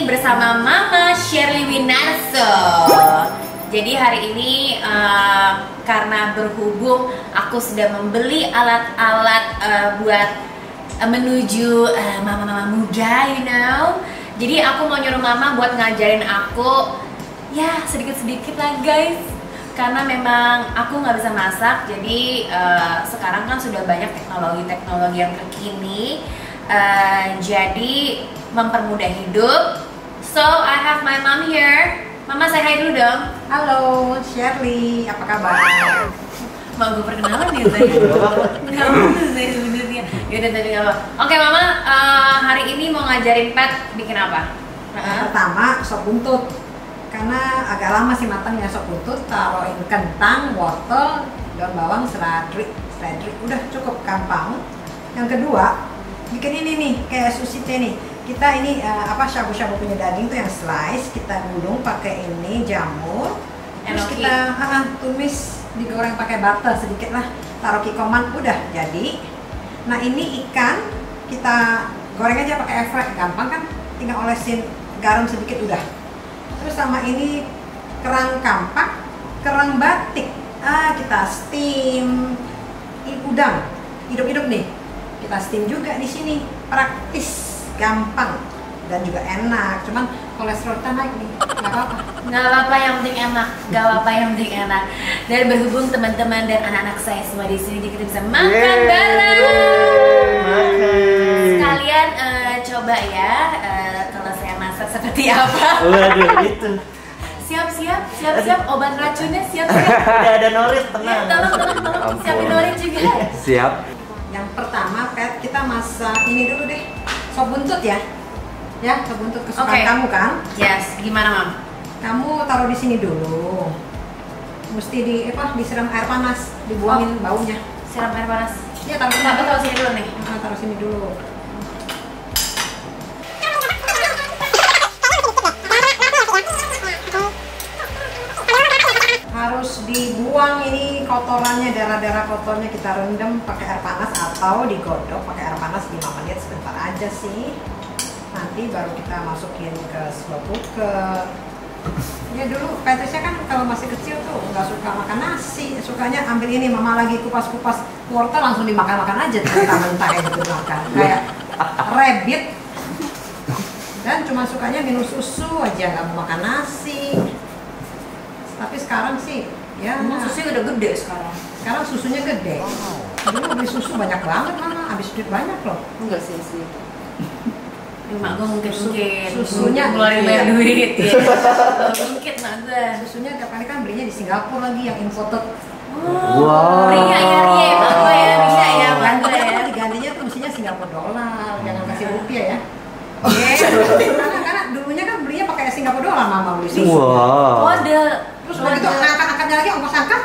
bersama Mama Shirley Winarso. Jadi hari ini karena berhubung aku sudah membeli alat-alat buat menuju mama-mama muda, you know. Jadi aku mau nyuruh Mama buat ngajarin aku ya sedikit-sedikit lah guys. Karena memang aku nggak bisa masak, jadi sekarang kan sudah banyak teknologi-teknologi yang terkini. Jadi mempermudah hidup. So I have my mom here. Mama say hi dulu dong. Halo Shirley, apa kabar? Mau gue perkenalan ya tadi? Nggak mau saya sebenarnya. Yaudah tadi apa? Oke Mama, hari ini mau ngajarin Pet bikin apa? Pertama sop buntut. Karena agak lama sih matangnya sop buntut. Taruhin kentang, wortel, daun bawang, seledri. Udah cukup gampang. Yang kedua, bikin ini nih kayak sushi teh nih. Kita ini shabu-shabu punya daging tuh yang slice, kita gulung pakai ini jamur. Terus kita tumis, digoreng pakai butter sedikit lah. Taruh kikoman, udah jadi. Nah ini ikan kita goreng aja pakai air fry, gampang kan? Tinggal olesin garam sedikit udah. Terus sama ini kerang kampak, kerang batik. Kita steam. Ini udang, hidup-hidup nih. Kita steam juga di sini, praktis, gampang dan juga enak. Cuman kolesterol kita naik nih, nggak apa-apa. Nggak apa-apa, yang penting enak. Nggak apa-apa, yang penting enak. Dan berhubung teman-teman dan anak-anak saya semua di sini, jadi kita bisa makan bareng. Sekalian coba ya kalau saya masak seperti apa. Waduh, itu. Siap obat racunnya siap-siap. Udah ada Norit, tenang. Ya, tolong siapin Norit juga. Siap. Yang pertama, Pet, kita masak ini dulu deh, sop buntut ya. Ya, sop buntut kesukaan kamu kan? Yes, gimana Mam? Kamu taruh di sini dulu. Mesti disiram air panas, dibuangin baunya. Siram air panas. Ya, taruh sini. Taruh sini dulu nih. Taruh sini dulu. Harus dibuang ini kotorannya, darah-darah kotornya kita rendam pakai air panas atau digodok pakai air panas 5 menit sebentar aja sih. Nanti baru kita masukin ke slow cooker. Ya dulu Patricia kan kalau masih kecil tuh nggak suka makan nasi, sukanya ambil ini, Mama lagi kupas-kupas wortel langsung dimakan-makan aja mentah-mentah kayak gitu makan. Kayak rabbit. Dan cuma sukanya minum susu aja, nggak mau makan nasi. Tapi sekarang sih ya Susunya udah gede sekarang. Sekarang susunya gede. Dulu beli susu banyak banget Mama, habis duit banyak loh. Enggak sih. Mak gue mungkin susunya ngeluarin banyak duit ya. Mungkin mak gue. Susunya tiap kali kan belinya di Singapura lagi yang imported. Wow. Ria mak gue ya, bisa ya mak gue ya. Digantinya tuh mestinya Singapura dolar, jangan kasih rupiah ya. Oke. Karena dulunya kan belinya pakai Singapura dolar Mama beli susu. Wow. Terus begitu angkat-angkatnya lagi ongkos angkat.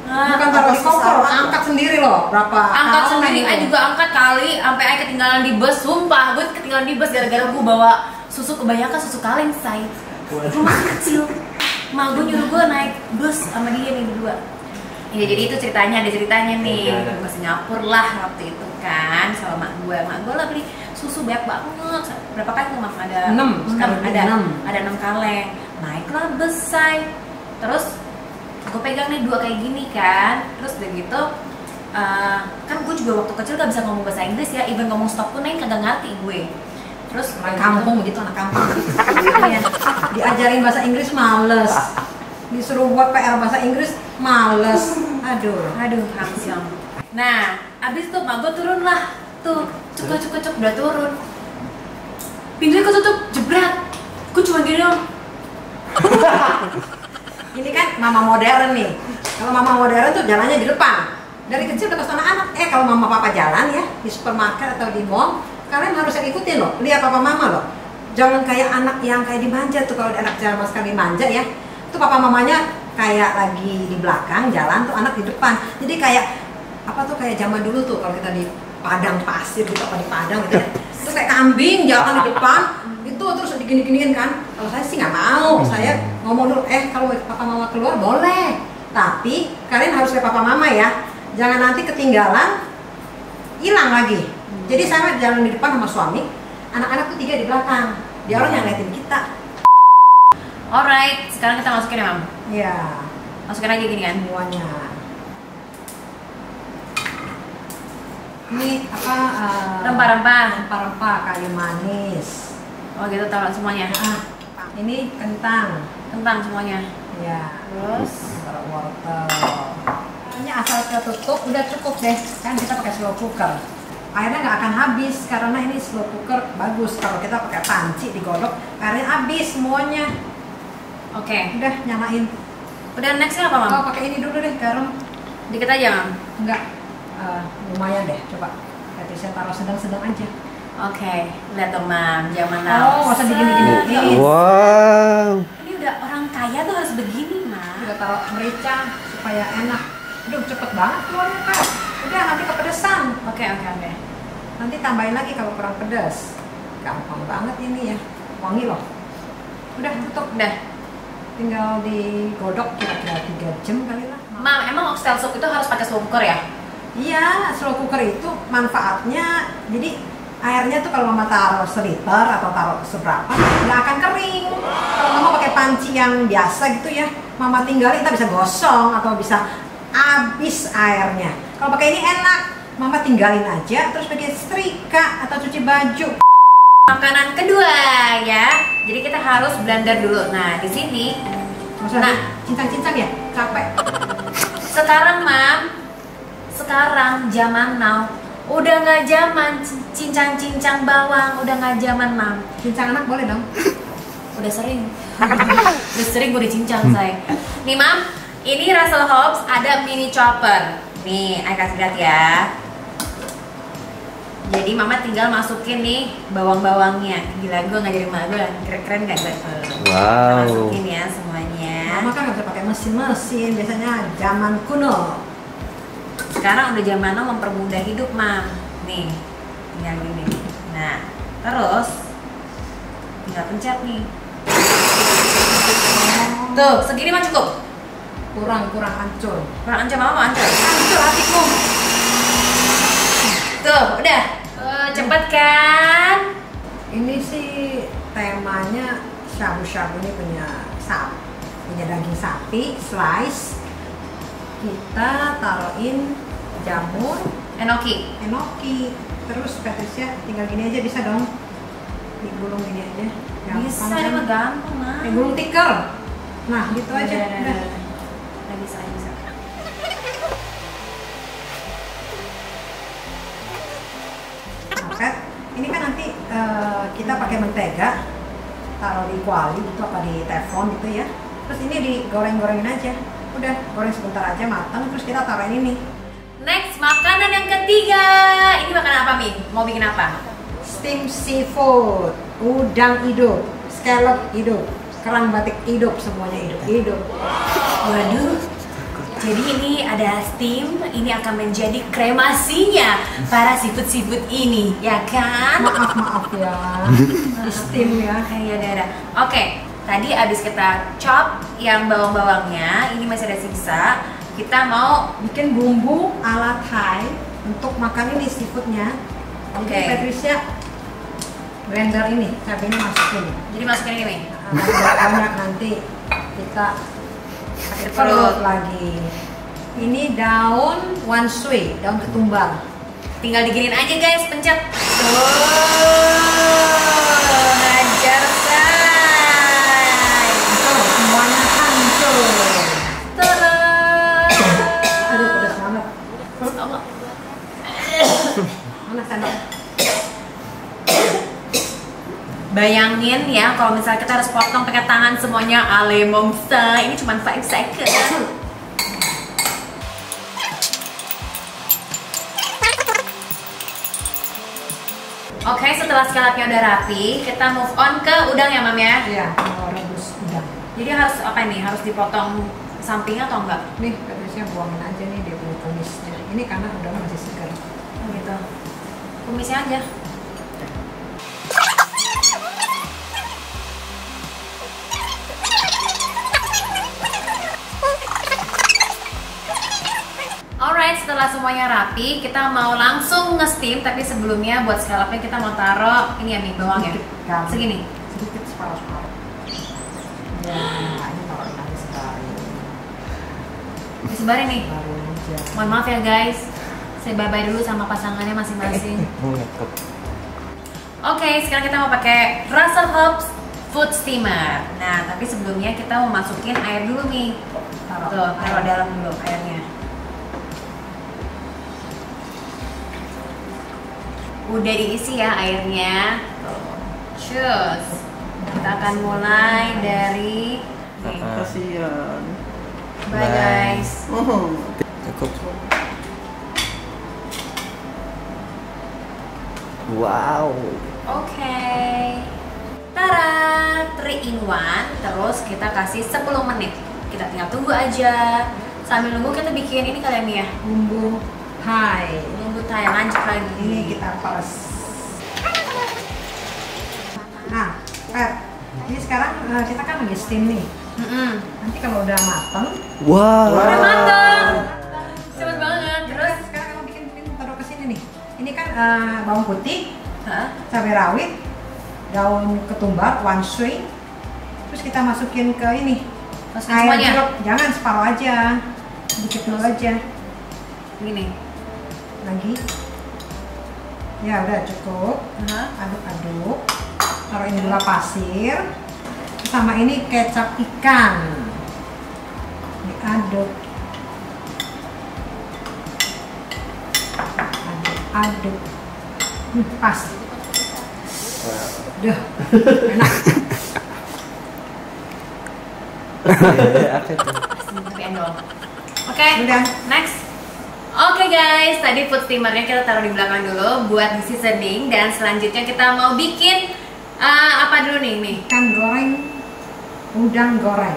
Bukan taruh di koper, angkat sendiri loh. Berapa? Angkat sendiri, saya juga angkat kali sampai saya ketinggalan di bus. Sumpah, gue ketinggalan di bus gara-gara gue bawa susu, kebanyakan susu kaleng say. Rumah kecil. Mak gue nyuruh gue naik bus sama dia nih berdua. Ya jadi itu ceritanya, ada ceritanya nih. Ke Singapura lah waktu itu kan sama mak gue. Mak gue lah beli susu banyak banget. Berapa kali tuh Mak? Ada 6. Ada 6 kaleng. Naiklah bus say. Terus aku pegang nih 2 kayak gini kan. Terus udah gitu kan gue juga waktu kecil gak bisa ngomong bahasa Inggris ya. Even ngomong stop pun Neng kagak ngerti gue. Terus Orang kampung begitu, anak kampung. Diajarin bahasa Inggris males. Disuruh buat PR bahasa Inggris males. Aduh hamsiam. Nah abis tuh mak gue turun lah. Tuh cuk udah turun. Pintunya ketutup jebret. Gue cuma gini dong. Ini kan mama modern nih. Kalau mama modern tuh jalannya di depan. Dari kecil udah kesana anak. Kalau mama papa jalan ya di supermarket atau di mall, kalian harus ikutin loh. Lihat papa mama loh. Jangan kayak anak yang kayak dimanja tuh. Kalau anak zaman sekali manja ya, tuh papa mamanya kayak lagi di belakang jalan tuh anak di depan. Jadi kayak kayak zaman dulu tuh kalau kita di padang pasir gitu apa di padang gitu ya. Itu kayak kambing jalan di depan. Itu terus digini-giniin kan. Kalau saya sih nggak mau, saya ngomong dulu, kalau papa mama keluar boleh, tapi kalian harus kayak papa mama ya, jangan nanti ketinggalan hilang lagi. Jadi saya jalan di depan sama suami, anak-anak tuh 3 di belakang. Dia orang yang ngeliatin kita. Alright, sekarang kita masukin ya, Mam. Iya. Masukin aja gini kan. Semuanya. Ini apa? Rempah-rempah. Rempah-rempah kayu manis. Oh gitu, taruh semuanya. Ini kentang. Kentang semuanya. Ya. Terus Taruh wortel. Ini asal ketutup udah cukup deh. Kan kita pakai slow cooker. Airnya nggak akan habis karena ini slow cooker bagus. Kalau kita pakai panci digodok, airnya habis semuanya. oke. Udah nyalain. Udah nextnya apa, Mam? Oh pakai ini dulu deh garam. Dikit aja, Mam. Enggak. Lumayan deh. Coba. Nanti saya taruh sedang-sedang aja. Oke, lihat dong, Mam, zaman now. Oh, nggak usah digini-gini. Wow. Ini udah orang kaya tuh harus begini, Mam. Kita taruh merica supaya enak. Aduh cepet banget keluarnya Kak. Udah nanti kepedesan. Oke. Nanti tambahin lagi kalau kurang pedas. Gampang banget ini ya. Wangi loh. Udah tutup. Udah. Tinggal digodok kira-kira 3 jam kali lah. Mam, emang oxtail soup itu harus pakai slow cooker ya? Iya, slow cooker itu manfaatnya jadi airnya tuh kalau mama taruh seliter atau taruh seberapa nggak akan kering. Kalau mama pakai panci yang biasa gitu ya, mama tinggalin kita bisa gosong atau bisa habis airnya. Kalau pakai ini enak, mama tinggalin aja terus pakai setrika atau cuci baju. Makanan kedua ya. Jadi kita harus blender dulu. Nah, di sini Maksudnya cincang-cincang ya, capek. sekarang, Mam, sekarang zaman now udah nggak zaman cincang-cincang bawang, udah nggak zaman, Mam. Cincang anak boleh dong. Udah sering. Udah sering gue dicincang, say. Nih, Mam, ini Russell Hobbs ada mini chopper. Nih, saya kasih lihat ya. Jadi mama tinggal masukin nih bawang-bawangnya. Gila, gue ngajarin mama gue keren gak gue? Wow. Masukin ya semuanya. Mama kan nggak bisa pakai mesin-mesin, biasanya zaman kuno. Sekarang udah zaman now mempermudah hidup, Mam. Nih, tinggal gini. Nah, terus tinggal pencet nih. Tuh, segini mah cukup. Kurang hancur. Kurang ancam, mama mau ancam. Hancur hatiku. Tuh, udah. Cepet kan? Ini sih temanya shabu-shabu ini punya daging sapi slice. Kita taruhin jamur, Enoki. enoki, terus petisnya tinggal gini aja bisa dong. Digulung gini aja. Bisa, kan? ini mah gampang, Mam. Gulung tikar. Nah, gitu aja. Udah. Udah bisa. Nah, ini kan nanti kita pakai mentega, taruh di kuali gitu apa di teflon gitu ya. Terus ini digoreng-gorengin aja. Udah, goreng sebentar aja matang, terus kita taruhin ini. Next, makanan yang ketiga. Ini makanan apa, Mi? Mau bikin apa? Steam seafood, udang hidup, scallop hidup, kerang batik hidup, semuanya hidup. Waduh. Jadi ini ada steam, ini akan menjadi kremasinya para seafood ini, ya kan? Maaf ya, steam ya. Ya udah. Oke, tadi abis kita chop yang bawang-bawangnya, ini masih ada sisa. Kita mau Bikin bumbu ala Thai untuk makan ini seafoodnya. Oke. Jadi Patricia blender ini, cabenya masukin. jadi masukin ini, Mi. Banyak nanti kita sakit perut lagi. Ini daun wanshui, daun ketumbar. Tinggal diginin aja, guys, pencet. Tuh, hajar say. Tuh, semuanya hancur. Tada. Aduh, pedas banget. Allah. Mana sendok? Bayangin ya, kalau misalnya kita harus potong pakai tangan semuanya ale mongsa, ini cuma 5 seconds. Oke, setelah scallopnya udah rapi, kita move on ke udang ya, Mam ya. Iya, mau rebus udang. Jadi harus apa ini? Harus dipotong samping atau enggak? Nih, Patricia buangin aja nih dia punya kumisnya. Ini karena udang masih segar. Oh, gitu. Kumisnya aja. Alright, setelah semuanya rapi, kita mau langsung nge-steam. Tapi sebelumnya buat scallopnya kita mau taruh ini ya, Mi, bawang ya. Garam. Segini. sedikit separuh-separuh. Ya, ini taruhin lagi sebarin. Disebarin nih. Sebarin aja. Mohon maaf ya guys, saya bye-bye dulu sama pasangannya masing-masing. Oke, sekarang kita mau pakai Russell Hobbs Food Steamer. Nah, tapi sebelumnya kita mau masukin air dulu nih. Taruh dalam dulu airnya. Udah diisi ya airnya. Cus. Kita akan mulai dari Kasihan. bye guys. Cukup. Wow. Oke. Tara, 3 in 1. Terus kita kasih 10 menit. Kita tinggal tunggu aja. Sambil nunggu kita bikin ini kalian ya. Bumbu Thai. Bumbu Thai lanjut lagi. Ini kita peres. Nah, ini sekarang kita kan lagi steam nih. Nanti kalau udah mateng, Wow. Udah mateng. Cepet banget. Terus sekarang kamu bikin taruh ke sini nih. Ini kan bawang putih, hah? cabai rawit, daun ketumbar, wanshui. Terus kita masukin ke ini. Masukin Air semuanya? jeruk, jangan separuh aja, dikit dulu aja. Gini. Lagi. Ya udah cukup. Hah? Aduk-aduk. Taruhin gula pasir. Sama ini kecap ikan. Diaduk. Aduk-aduk. Pas. Duh, enak. Tapi endol. Oke, Udah. next. Oke guys, tadi food steamernya kita taruh di belakang dulu buat di seasoning, dan selanjutnya kita mau bikin apa dulu nih? Ikan goreng, udang goreng.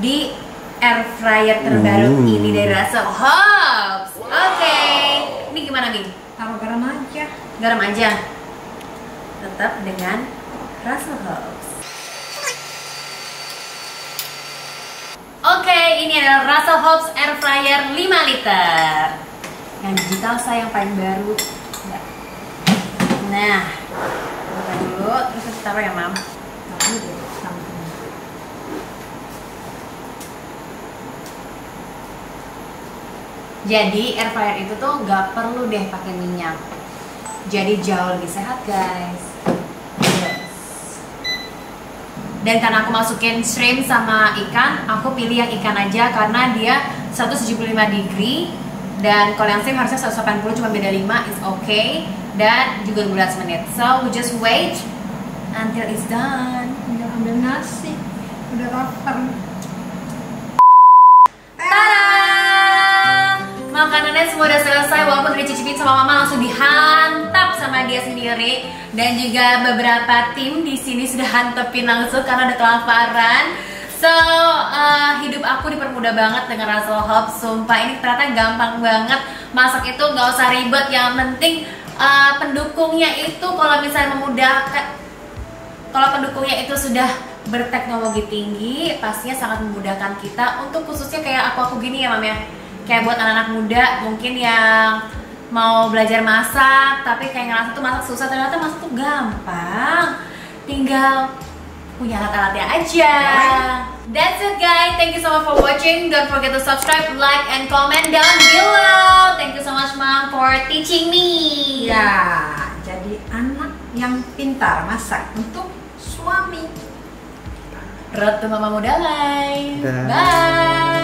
Di air fryer terbaru ini dari Russell Hobbs. Oke, ini gimana nih? Taruh garam aja. Garam aja. Tetap dengan Russell Hobbs. Oke, ini adalah Russell Hobbs air fryer 5 liter. Yang digital saya yang paling baru. Ya. Nah, buka dulu, terus kita taruh ya, Mam. Taruh di samping. Jadi air fryer itu tuh nggak perlu deh pakai minyak. Jadi jauh lebih sehat guys. Yes. Dan karena aku masukin shrimp sama ikan, aku pilih yang ikan aja karena dia 175 degree. Dan kalau yang shrimp harusnya 180, cuma beda 5, it's okay. Dan juga 12 menit. So we just wait until it's done. Tinggal ambil nasi. Udah lapar. Tada! Makanannya semua udah selesai, walaupun udah dicicipin sama mama, langsung dihantap sama dia sendiri. Dan juga beberapa tim di sini sudah hantepin langsung karena udah kelaparan. So, hidup aku dipermudah banget dengan Russell Hobbs. Sumpah ini ternyata gampang banget. Masak itu nggak usah ribet, yang penting pendukungnya itu kalau misalnya memudahkan. Kalau pendukungnya itu sudah berteknologi tinggi, pastinya sangat memudahkan kita untuk khususnya kayak aku gini ya, Mam ya. Kayak buat anak-anak muda mungkin yang mau belajar masak tapi kayak ngerasa tuh masak susah, ternyata masak tuh gampang. Tinggal punya alat-alatnya aja. That's it guys, thank you so much for watching. Don't forget to subscribe, like, and comment down below. Thank you so much Mom for teaching me. Ya, jadi anak yang pintar masak untuk suami. Road to Mama Muda Life. Dah. Bye.